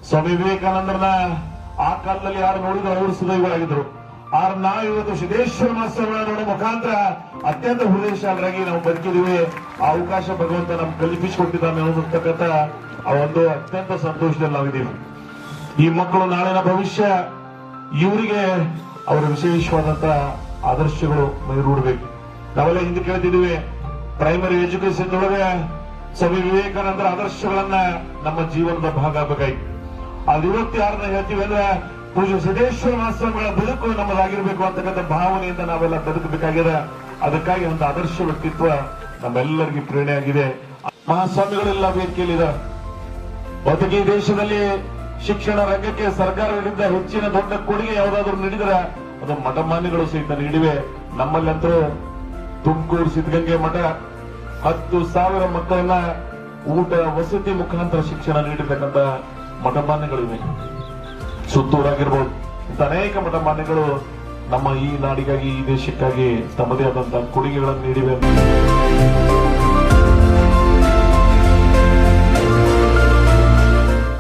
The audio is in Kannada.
ಸ್ವಾಮಿ ವಿವೇಕಾನಂದರನ್ನ ಆ ಕಾಲದಲ್ಲಿ ಯಾರು ನೋಡಿದ್ರು ಅವರು ಸುದೈವರಾಗಿದ್ರು. ಆದ್ರೆ ನಾವಿವತ್ತು ಸಿದ್ದೇಶ್ವರ ಮಹೋತ್ಸವಗಳನ್ನ ನೋಡೋ ಮುಖಾಂತರ ಅತ್ಯಂತ ಹೃದಯಶಾಲರಾಗಿ ನಾವು ಬದುಕಿದೀವಿ. ಆ ಅವಕಾಶ ಭಗವಂತ ನಮ್ಗೆ ಕಲ್ಪಿಸಿಕೊಟ್ಟಿದ್ದಾನೆ ಅನ್ನೋದಕ್ಕಂತ ಆ ಒಂದು ಅತ್ಯಂತ ಸಂತೋಷದಲ್ಲಿ ನಾವಿದ್ದೀವಿ. ಈ ಮಕ್ಕಳು ನಾಳಿನ ಭವಿಷ್ಯ, ಇವರಿಗೆ ಅವರ ವಿಶೇಷವಾದಂತ ಆದರ್ಶಗಳು ಮೈಗೂಡಬೇಕು. ನಾವೆಲ್ಲ ಹಿಂದೆ ಕೇಳ್ತಿದೀವಿ, ಪ್ರೈಮರಿ ಎಜುಕೇಶನ್ ಒಳಗೆ ಸ್ವಾಮಿ ವಿವೇಕಾನಂದರ ಆದರ್ಶಗಳನ್ನ ನಮ್ಮ ಜೀವನದ ಭಾಗ ಆಗಬೇಕಾಯ್ತು. ಅದು ಇವತ್ತು ಯಾರನ್ನ ಹೇಳ್ತೀವಿ ಅಂದ್ರೆ ಪೂಜ್ಯ ಸಿದ್ದೇಶ್ವರ ಮಹಾಸ್ವಾಮಿಗಳ ಬದುಕು ನಮ್ಮದಾಗಿರ್ಬೇಕು ಅಂತಕ್ಕಂಥ ಭಾವನೆಯಿಂದ ನಾವೆಲ್ಲ ಬದುಕಬೇಕಾಗಿದೆ. ಅದಕ್ಕಾಗಿ ಒಂದು ಆದರ್ಶ ವ್ಯಕ್ತಿತ್ವ ನಮ್ಮೆಲ್ಲರಿಗೂ ಪ್ರೇರಣೆಯಾಗಿದೆ. ಮಹಾಸ್ವಾಮಿಗಳೆಲ್ಲ ವೇದಿಕೆಯಲ್ಲಿದೆ. ಬದುಕಿ ಈ ದೇಶದಲ್ಲಿ ಶಿಕ್ಷಣ ರಂಗಕ್ಕೆ ಸರ್ಕಾರದಿಂದ ಹೆಚ್ಚಿನ ದೊಡ್ಡ ಕೊಡುಗೆ ಯಾವುದಾದ್ರೂ ನೀಡಿದರೆ ಅದು ಮಠಮಾನ್ಯಗಳು ಸಹಿತ ನೀಡಿವೆ. ನಮ್ಮಲ್ಲಂತೂ ತುಮಕೂರು ಸಿದ್ಧಗಂಗೆ ಮಠ 10,000 ಮಕ್ಕಳನ್ನ ಊಟ ವಸತಿ ಮುಖಾಂತರ ಶಿಕ್ಷಣ ನೀಡಿರ್ತಕ್ಕಂಥ ಮಠಮಾನ್ಯಗಳಿವೆ. ಸುತ್ತೂರಾಗಿರ್ಬೋದು, ಇಂಥ ಅನೇಕ ಮಠಮಾನ್ಯಗಳು ನಮ್ಮ ಈ ನಾಡಿಗಾಗಿ, ಈ ದೇಶಕ್ಕಾಗಿ ತಮ್ಮದೇ ಆದಂತಹ ಕೊಡುಗೆಗಳನ್ನು ನೀಡಿವೆ.